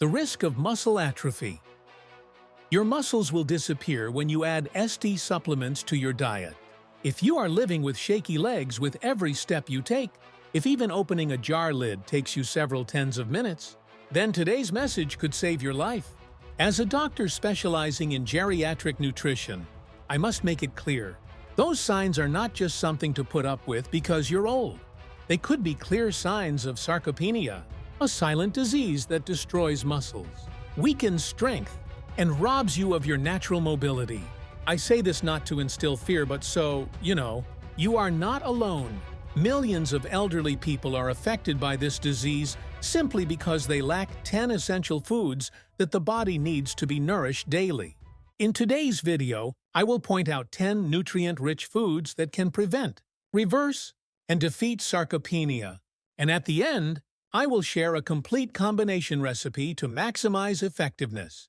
The risk of muscle atrophy. Your muscles will disappear when you add SD supplements to your diet. If you are living with shaky legs with every step you take, if even opening a jar lid takes you several tens of minutes, then today's message could save your life. As a doctor specializing in geriatric nutrition, I must make it clear, those signs are not just something to put up with because you're old. They could be clear signs of sarcopenia, a silent disease that destroys muscles, weakens strength, and robs you of your natural mobility. I say this not to instill fear, but so, you are not alone. Millions of elderly people are affected by this disease simply because they lack 10 essential foods that the body needs to be nourished daily. In today's video, I will point out 10 nutrient-rich foods that can prevent, reverse, and defeat sarcopenia. And at the end, I will share a complete combination recipe to maximize effectiveness.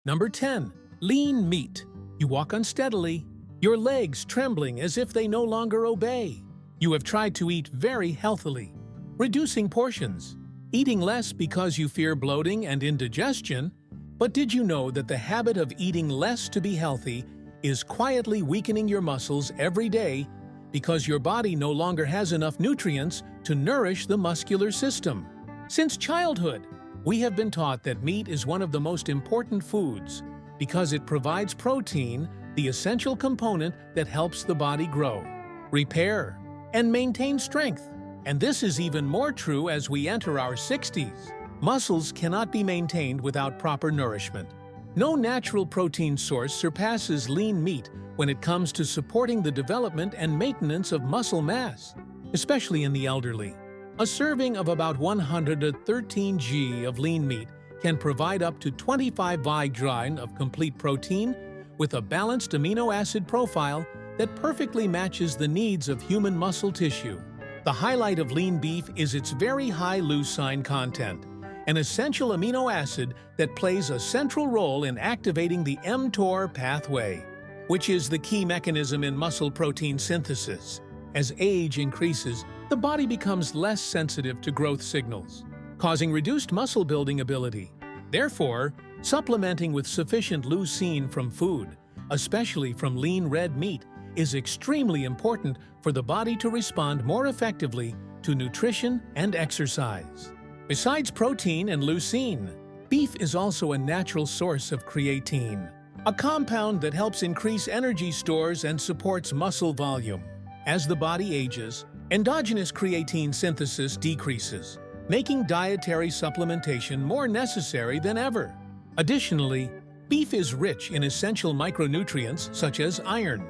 Number 10. Lean meat. You walk unsteadily, your legs trembling as if they no longer obey. You have tried to eat very healthily, reducing portions, eating less because you fear bloating and indigestion. But did you know that the habit of eating less to be healthy is quietly weakening your muscles every day because your body no longer has enough nutrients to nourish the muscular system? Since childhood, we have been taught that meat is one of the most important foods because it provides protein, the essential component that helps the body grow, repair, and maintain strength. And this is even more true as we enter our 60s. Muscles cannot be maintained without proper nourishment. No natural protein source surpasses lean meat when it comes to supporting the development and maintenance of muscle mass, especially in the elderly. A serving of about 113 g of lean meat can provide up to 25 g of complete protein with a balanced amino acid profile that perfectly matches the needs of human muscle tissue. The highlight of lean beef is its very high leucine content, an essential amino acid that plays a central role in activating the mTOR pathway, which is the key mechanism in muscle protein synthesis. As age increases, the body becomes less sensitive to growth signals, causing reduced muscle building ability. Therefore, supplementing with sufficient leucine from food, especially from lean red meat, is extremely important for the body to respond more effectively to nutrition and exercise. Besides protein and leucine, beef is also a natural source of creatine, a compound that helps increase energy stores and supports muscle volume. As the body ages, endogenous creatine synthesis decreases, making dietary supplementation more necessary than ever. Additionally, beef is rich in essential micronutrients such as iron,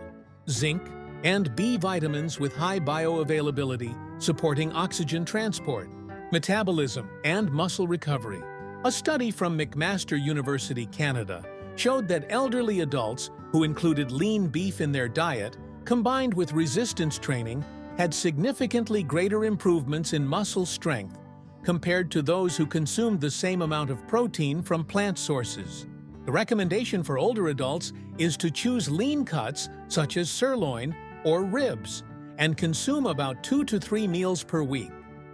zinc, and B vitamins with high bioavailability, supporting oxygen transport, metabolism, and muscle recovery. A study from McMaster University, Canada, showed that elderly adults who included lean beef in their diet, combined with resistance training, had significantly greater improvements in muscle strength compared to those who consumed the same amount of protein from plant sources. The recommendation for older adults is to choose lean cuts such as sirloin or ribs and consume about 2 to 3 meals per week.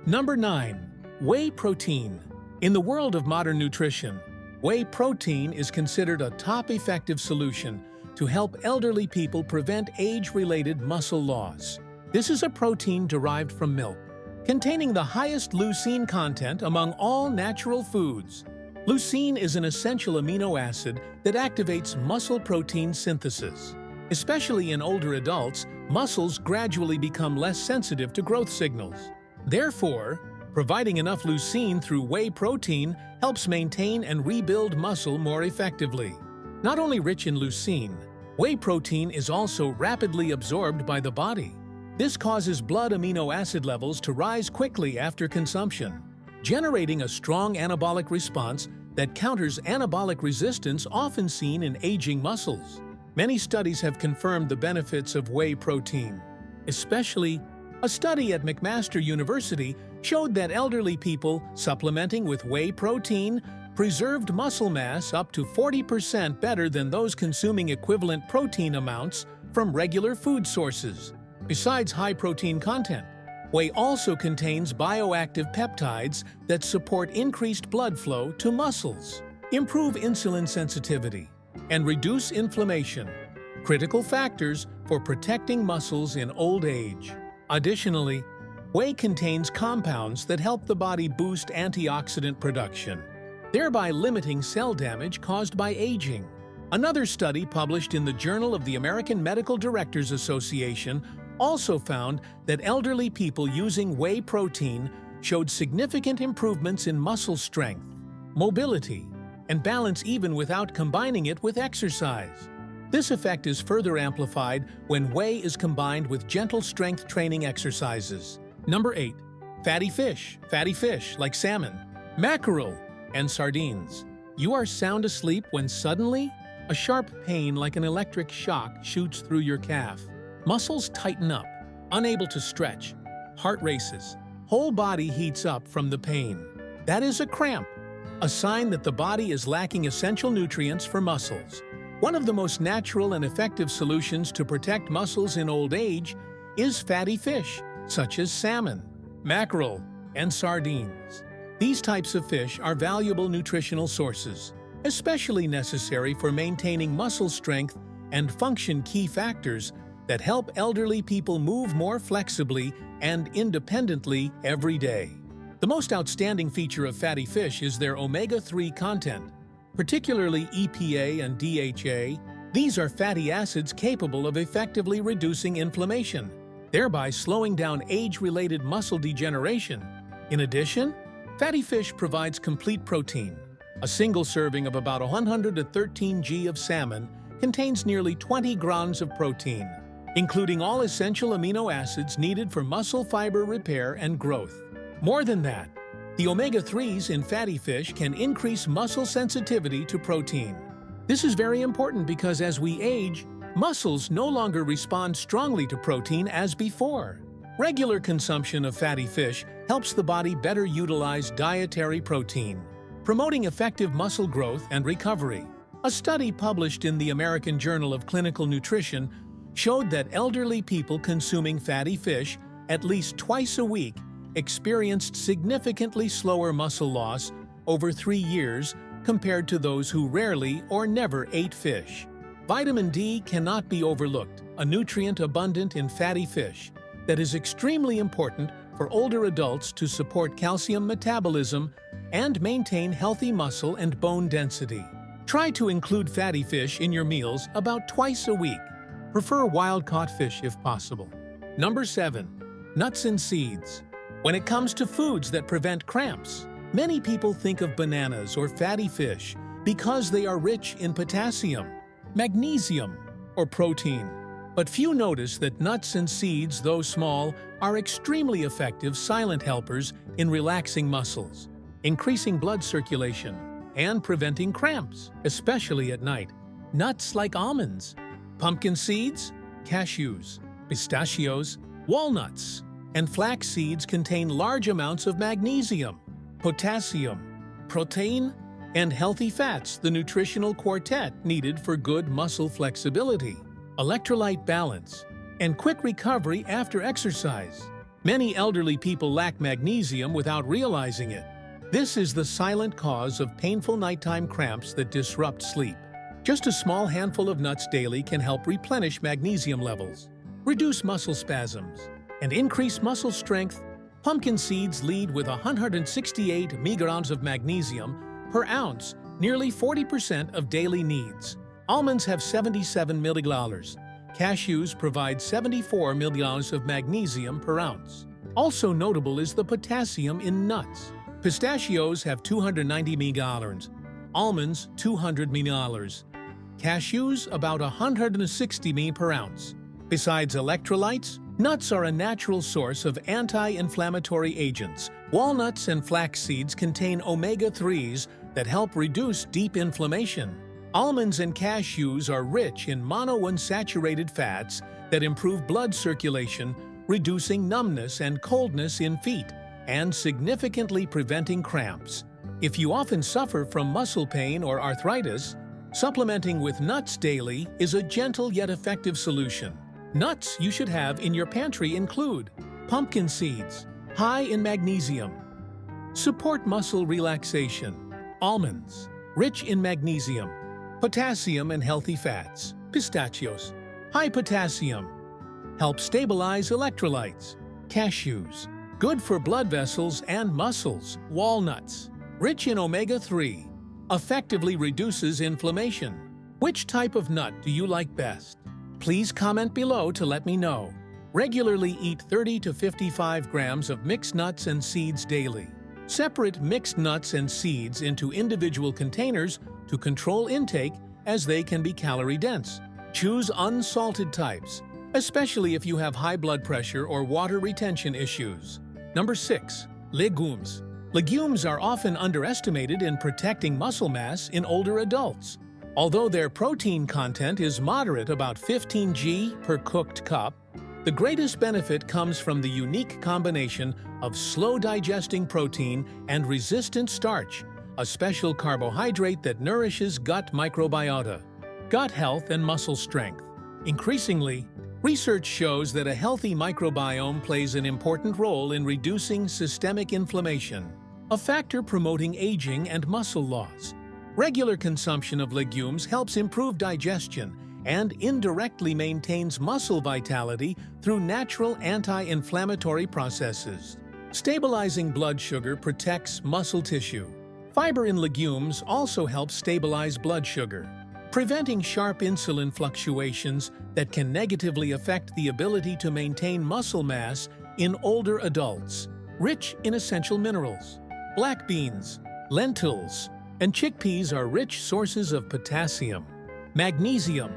Number 9. Whey protein. In the world of modern nutrition, whey protein is considered a top effective solution to help elderly people prevent age-related muscle loss. This is a protein derived from milk, containing the highest leucine content among all natural foods. Leucine is an essential amino acid that activates muscle protein synthesis. Especially in older adults, muscles gradually become less sensitive to growth signals. Therefore, providing enough leucine through whey protein helps maintain and rebuild muscle more effectively. Not only rich in leucine, whey protein is also rapidly absorbed by the body. This causes blood amino acid levels to rise quickly after consumption, generating a strong anabolic response that counters anabolic resistance often seen in aging muscles. Many studies have confirmed the benefits of whey protein. Especially, a study at McMaster University showed that elderly people supplementing with whey protein preserved muscle mass up to 40% better than those consuming equivalent protein amounts from regular food sources. Besides high protein content, Whey also contains bioactive peptides that support increased blood flow to muscles, improve insulin sensitivity, and reduce inflammation, critical factors for protecting muscles in old age. Additionally, whey contains compounds that help the body boost antioxidant production, thereby limiting cell damage caused by aging. Another study published in the Journal of the American Medical Directors Association also found that elderly people using whey protein showed significant improvements in muscle strength, mobility, and balance even without combining it with exercise. This effect is further amplified when whey is combined with gentle strength training exercises. Number 8. Fatty fish. Fatty fish like salmon, mackerel, and sardines. You are sound asleep when suddenly a sharp pain like an electric shock shoots through your calf. Muscles tighten up, unable to stretch. Heart races. Whole body heats up from the pain. That is a cramp, a sign that the body is lacking essential nutrients for muscles. One of the most natural and effective solutions to protect muscles in old age is fatty fish, such as salmon, mackerel, and sardines. These types of fish are valuable nutritional sources, especially necessary for maintaining muscle strength and function, key factors that help elderly people move more flexibly and independently every day. The most outstanding feature of fatty fish is their omega-3 content, particularly EPA and DHA. These are fatty acids capable of effectively reducing inflammation, thereby slowing down age-related muscle degeneration. In addition, fatty fish provides complete protein. A single serving of about 113 g of salmon contains nearly 20 grams of protein, including all essential amino acids needed for muscle fiber repair and growth. More than that, the omega-3s in fatty fish can increase muscle sensitivity to protein. This is very important because as we age, muscles no longer respond strongly to protein as before. Regular consumption of fatty fish helps the body better utilize dietary protein, promoting effective muscle growth and recovery. A study published in the American Journal of Clinical Nutrition showed that elderly people consuming fatty fish at least twice a week experienced significantly slower muscle loss over 3 years compared to those who rarely or never ate fish. Vitamin D cannot be overlooked, a nutrient abundant in fatty fish that is extremely important for older adults to support calcium metabolism and maintain healthy muscle and bone density. Try to include fatty fish in your meals about twice a week. Prefer wild-caught fish if possible. Number 7. Nuts and seeds. When it comes to foods that prevent cramps, many people think of bananas or fatty fish because they are rich in potassium, magnesium, or protein. But few notice that nuts and seeds, though small, are extremely effective silent helpers in relaxing muscles, increasing blood circulation, and preventing cramps, especially at night. Nuts like almonds, pumpkin seeds, cashews, pistachios, walnuts, and flax seeds contain large amounts of magnesium, potassium, protein, and healthy fats, the nutritional quartet needed for good muscle flexibility, electrolyte balance, and quick recovery after exercise. Many elderly people lack magnesium without realizing it. This is the silent cause of painful nighttime cramps that disrupt sleep. Just a small handful of nuts daily can help replenish magnesium levels, reduce muscle spasms, and increase muscle strength. Pumpkin seeds lead with 168 mg of magnesium per ounce, nearly 40% of daily needs. Almonds have 77 mg. Cashews provide 74 mg of magnesium per ounce. Also notable is the potassium in nuts. Pistachios have 290 mg, almonds 200 mg, cashews about 160 mg per ounce. Besides electrolytes, nuts are a natural source of anti-inflammatory agents. Walnuts and flax seeds contain omega-3s that help reduce deep inflammation. Almonds and cashews are rich in monounsaturated fats that improve blood circulation, reducing numbness and coldness in feet, and significantly preventing cramps. If you often suffer from muscle pain or arthritis, supplementing with nuts daily is a gentle yet effective solution. Nuts you should have in your pantry include Pumpkin seeds, high in magnesium. Support muscle relaxation. Almonds, rich in magnesium, potassium and healthy fats. Pistachios, high potassium. Help stabilize electrolytes. Cashews, good for blood vessels and muscles. Walnuts, rich in omega-3, effectively reduces inflammation. Which type of nut do you like best? Please comment below to let me know. Regularly eat 30 to 55 grams of mixed nuts and seeds daily. Separate mixed nuts and seeds into individual containers to control intake, as they can be calorie-dense. Choose unsalted types, especially if you have high blood pressure or water retention issues. Number 6. Legumes. Legumes are often underestimated in protecting muscle mass in older adults. Although their protein content is moderate, about 15 g per cooked cup, the greatest benefit comes from the unique combination of slow-digesting protein and resistant starch, a special carbohydrate that nourishes gut microbiota, gut health and muscle strength. Increasingly, research shows that a healthy microbiome plays an important role in reducing systemic inflammation, a factor promoting aging and muscle loss. Regular consumption of legumes helps improve digestion and indirectly maintains muscle vitality through natural anti-inflammatory processes. Stabilizing blood sugar protects muscle tissue. Fiber in legumes also helps stabilize blood sugar, preventing sharp insulin fluctuations that can negatively affect the ability to maintain muscle mass in older adults. Rich in essential minerals. Black beans, lentils, and chickpeas are rich sources of potassium, magnesium,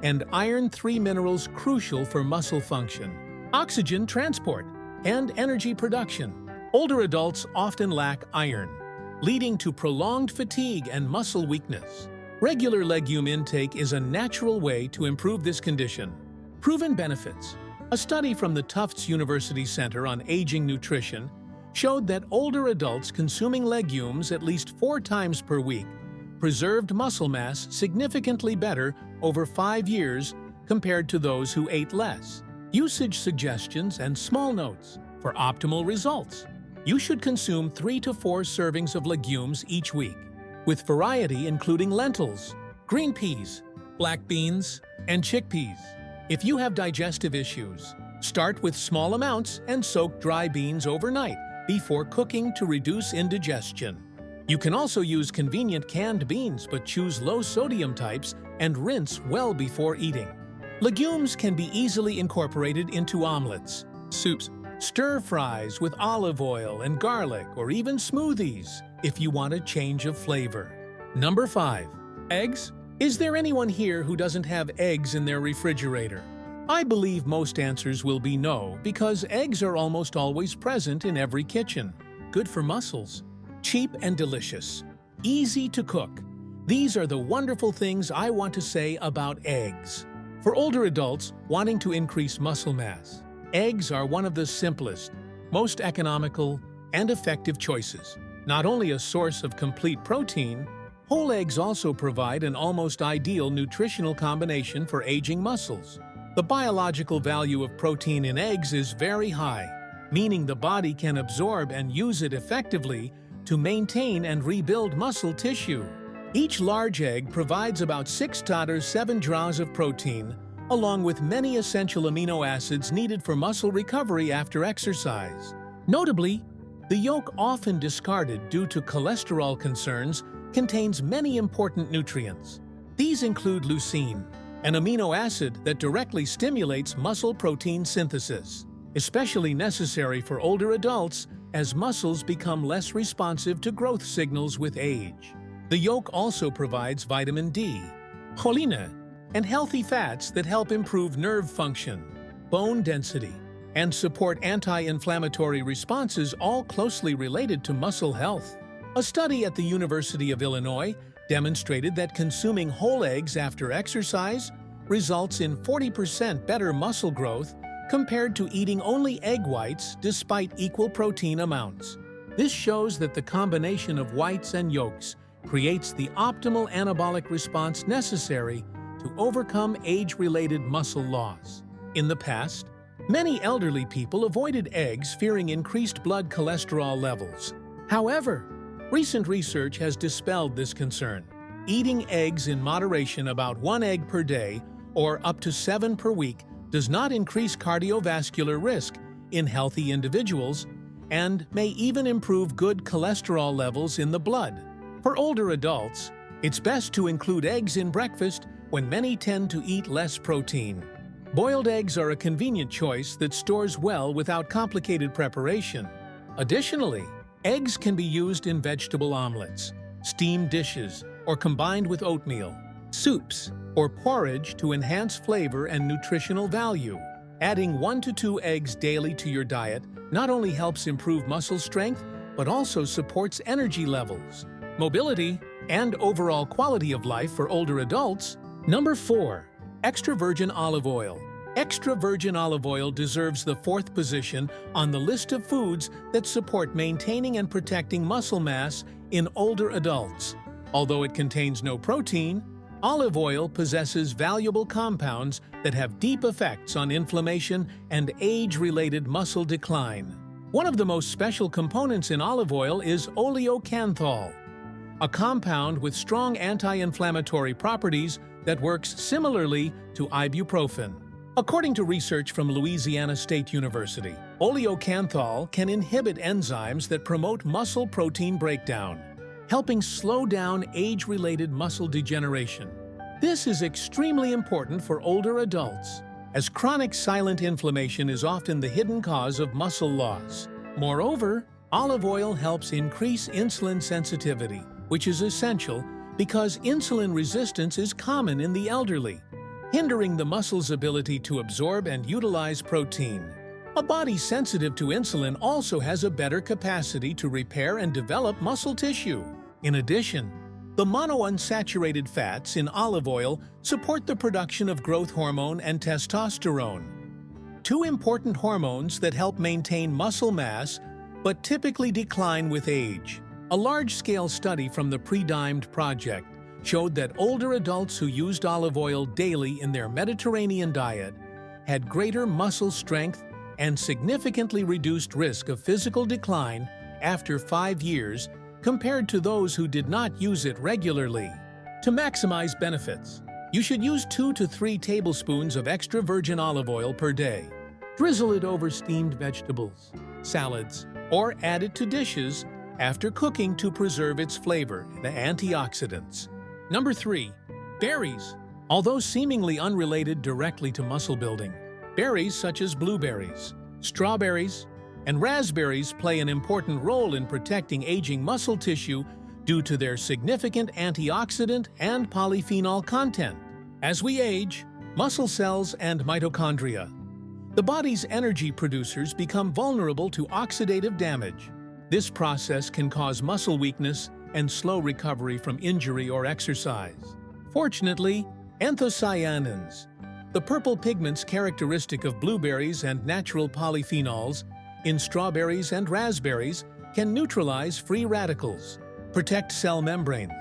and iron, 3 minerals crucial for muscle function, oxygen transport, and energy production. Older adults often lack iron, leading to prolonged fatigue and muscle weakness. Regular legume intake is a natural way to improve this condition. Proven benefits. A study from the Tufts University Center on Aging Nutrition showed that older adults consuming legumes at least 4 times per week preserved muscle mass significantly better over 5 years compared to those who ate less. Usage suggestions and small notes for optimal results. You should consume 3 to 4 servings of legumes each week, with variety including lentils, green peas, black beans, and chickpeas. If you have digestive issues, start with small amounts and soak dry beans overnight before cooking to reduce indigestion. You can also use convenient canned beans, but choose low-sodium types and rinse well before eating. Legumes can be easily incorporated into omelets, soups, stir-fries with olive oil and garlic, or even smoothies if you want a change of flavor. Number 5. Eggs. Is there anyone here who doesn't have eggs in their refrigerator? I believe most answers will be no, because eggs are almost always present in every kitchen. Good for muscles. Cheap and delicious. Easy to cook. These are the wonderful things I want to say about eggs. For older adults wanting to increase muscle mass, eggs are one of the simplest, most economical, and effective choices. Not only a source of complete protein, whole eggs also provide an almost ideal nutritional combination for aging muscles. The biological value of protein in eggs is very high, meaning the body can absorb and use it effectively to maintain and rebuild muscle tissue. Each large egg provides about 6 to 7 drows of protein, along with many essential amino acids needed for muscle recovery after exercise. Notably, the yolk, often discarded due to cholesterol concerns, contains many important nutrients. These include leucine, an amino acid that directly stimulates muscle protein synthesis, especially necessary for older adults as muscles become less responsive to growth signals with age. The yolk also provides vitamin D, choline, and healthy fats that help improve nerve function, bone density, and support anti-inflammatory responses, all closely related to muscle health. A study at the University of Illinois demonstrated that consuming whole eggs after exercise results in 40% better muscle growth compared to eating only egg whites despite equal protein amounts. This shows that the combination of whites and yolks creates the optimal anabolic response necessary to overcome age-related muscle loss. In the past, Many elderly people avoided eggs fearing increased blood cholesterol levels. However, recent research has dispelled this concern. Eating eggs in moderation, about 1 egg per day or up to 7 per week, does not increase cardiovascular risk in healthy individuals and may even improve good cholesterol levels in the blood. For older adults, it's best to include eggs in breakfast when many tend to eat less protein. Boiled eggs are a convenient choice that stores well without complicated preparation. Additionally, eggs can be used in vegetable omelets, steamed dishes, or combined with oatmeal, soups, or porridge to enhance flavor and nutritional value. Adding 1 to 2 eggs daily to your diet not only helps improve muscle strength, but also supports energy levels, mobility, and overall quality of life for older adults. Number 4. Extra virgin olive oil. Extra virgin olive oil deserves the 4th position on the list of foods that support maintaining and protecting muscle mass in older adults. Although it contains no protein, olive oil possesses valuable compounds that have deep effects on inflammation and age-related muscle decline. One of the most special components in olive oil is oleocanthal, a compound with strong anti-inflammatory properties that works similarly to ibuprofen. According to research from Louisiana State University, oleocanthal can inhibit enzymes that promote muscle protein breakdown, helping slow down age-related muscle degeneration. This is extremely important for older adults, as chronic silent inflammation is often the hidden cause of muscle loss. Moreover, olive oil helps increase insulin sensitivity, which is essential because insulin resistance is common in the elderly, hindering the muscle's ability to absorb and utilize protein. A body sensitive to insulin also has a better capacity to repair and develop muscle tissue. In addition, the monounsaturated fats in olive oil support the production of growth hormone and testosterone, 2 important hormones that help maintain muscle mass but typically decline with age. A large-scale study from the Pre-Dimed Project showed that older adults who used olive oil daily in their Mediterranean diet had greater muscle strength and significantly reduced risk of physical decline after 5 years compared to those who did not use it regularly. To maximize benefits, you should use 2 to 3 tablespoons of extra virgin olive oil per day. Drizzle it over steamed vegetables, salads, or add it to dishes after cooking to preserve its flavor and antioxidants. Number 3. Berries. Although seemingly unrelated directly to muscle building, berries such as blueberries, strawberries, and raspberries play an important role in protecting aging muscle tissue due to their significant antioxidant and polyphenol content. As we age, muscle cells and mitochondria, the body's energy producers, become vulnerable to oxidative damage. This process can cause muscle weakness and slow recovery from injury or exercise. Fortunately, anthocyanins, the purple pigments characteristic of blueberries and natural polyphenols in strawberries and raspberries, can neutralize free radicals, protect cell membranes,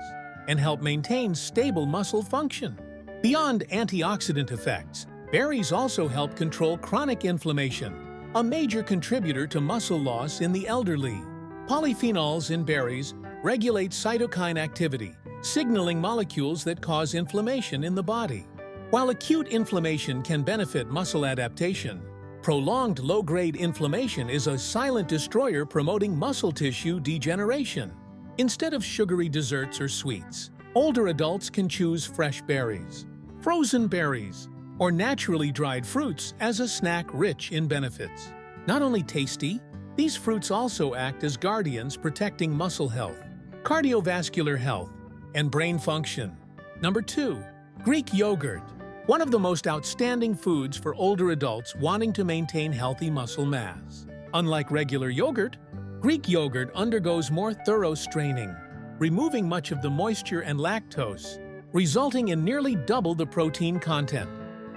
and help maintain stable muscle function. Beyond antioxidant effects, berries also help control chronic inflammation, a major contributor to muscle loss in the elderly. Polyphenols in berries regulate cytokine activity, signaling molecules that cause inflammation in the body. While acute inflammation can benefit muscle adaptation, prolonged low-grade inflammation is a silent destroyer promoting muscle tissue degeneration. Instead of sugary desserts or sweets, older adults can choose fresh berries, frozen berries, or naturally dried fruits as a snack rich in benefits. Not only tasty, these fruits also act as guardians protecting muscle health, cardiovascular health, and brain function. Number 2. Greek yogurt. One of the most outstanding foods for older adults wanting to maintain healthy muscle mass. Unlike regular yogurt, Greek yogurt undergoes more thorough straining, removing much of the moisture and lactose, resulting in nearly double the protein content.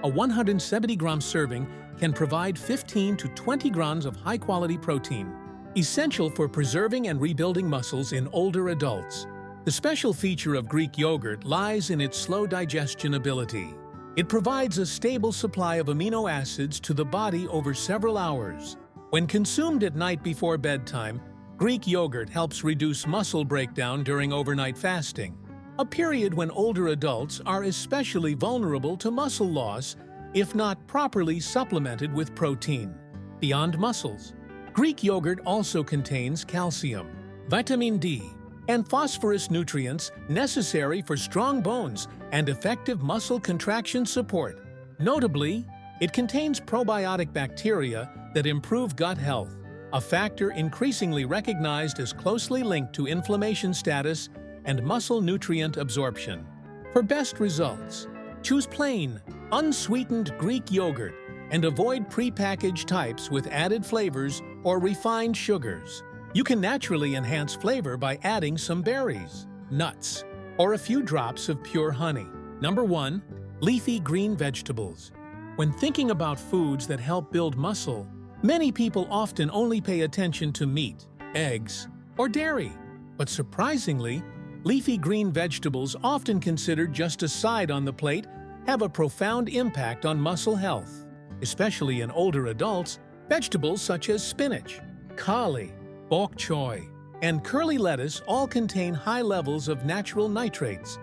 A 170-gram serving can provide 15 to 20 grams of high-quality protein, essential for preserving and rebuilding muscles in older adults. The special feature of Greek yogurt lies in its slow digestion ability. It provides a stable supply of amino acids to the body over several hours. When consumed at night before bedtime, Greek yogurt helps reduce muscle breakdown during overnight fasting, a period when older adults are especially vulnerable to muscle loss if not properly supplemented with protein. Beyond muscles, Greek yogurt also contains calcium, vitamin D, and phosphorus nutrients necessary for strong bones and effective muscle contraction support. Notably, it contains probiotic bacteria that improve gut health, a factor increasingly recognized as closely linked to inflammation status and muscle nutrient absorption. For best results, choose plain, unsweetened Greek yogurt and avoid prepackaged types with added flavors or refined sugars. You can naturally enhance flavor by adding some berries, nuts, or a few drops of pure honey. Number 1. Leafy green vegetables. When thinking about foods that help build muscle, many people often only pay attention to meat, eggs, or dairy. But surprisingly, leafy green vegetables, often considered just a side on the plate, have a profound impact on muscle health. Especially in older adults, vegetables such as spinach, kale, bok choy, and curly lettuce all contain high levels of natural nitrates,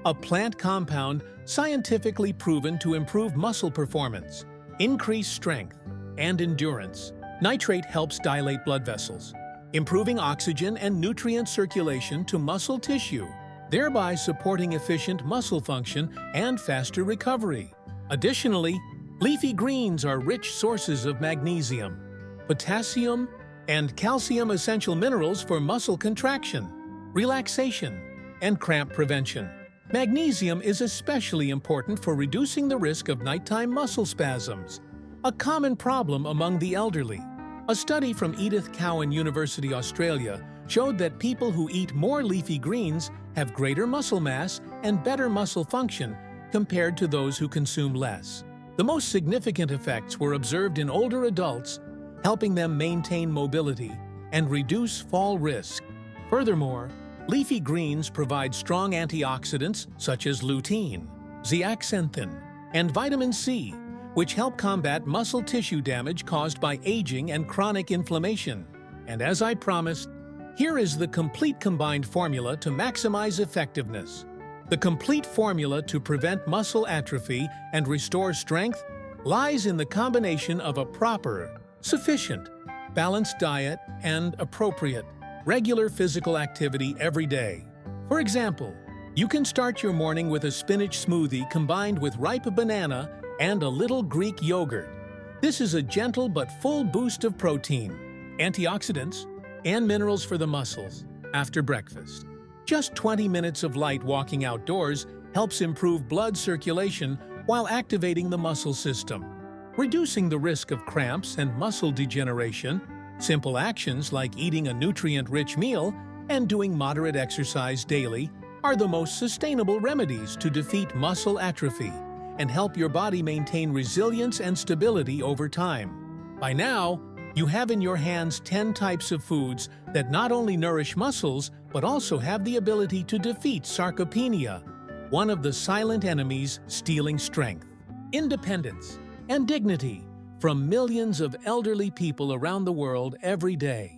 a plant compound scientifically proven to improve muscle performance, increase strength, and endurance. Nitrate helps dilate blood vessels, improving oxygen and nutrient circulation to muscle tissue, thereby supporting efficient muscle function and faster recovery. Additionally, leafy greens are rich sources of magnesium, potassium, and calcium, essential minerals for muscle contraction, relaxation, and cramp prevention. Magnesium is especially important for reducing the risk of nighttime muscle spasms, a common problem among the elderly. A study from Edith Cowan University, Australia, showed that people who eat more leafy greens have greater muscle mass and better muscle function compared to those who consume less. The most significant effects were observed in older adults, helping them maintain mobility and reduce fall risk. Furthermore, leafy greens provide strong antioxidants such as lutein, zeaxanthin, and vitamin C, which help combat muscle tissue damage caused by aging and chronic inflammation. And as I promised, here is the complete combined formula to maximize effectiveness. The complete formula to prevent muscle atrophy and restore strength lies in the combination of a proper, sufficient, balanced diet and appropriate, regular physical activity every day. For example, you can start your morning with a spinach smoothie combined with ripe banana and a little Greek yogurt. This is a gentle but full boost of protein, antioxidants, and minerals for the muscles after breakfast. Just 20 minutes of light walking outdoors helps improve blood circulation while activating the muscle system, reducing the risk of cramps and muscle degeneration. Simple actions like eating a nutrient-rich meal and doing moderate exercise daily are the most sustainable remedies to defeat muscle atrophy and help your body maintain resilience and stability over time. By now, you have in your hands 10 types of foods that not only nourish muscles, but also have the ability to defeat sarcopenia, one of the silent enemies stealing strength, independence, and dignity from millions of elderly people around the world every day.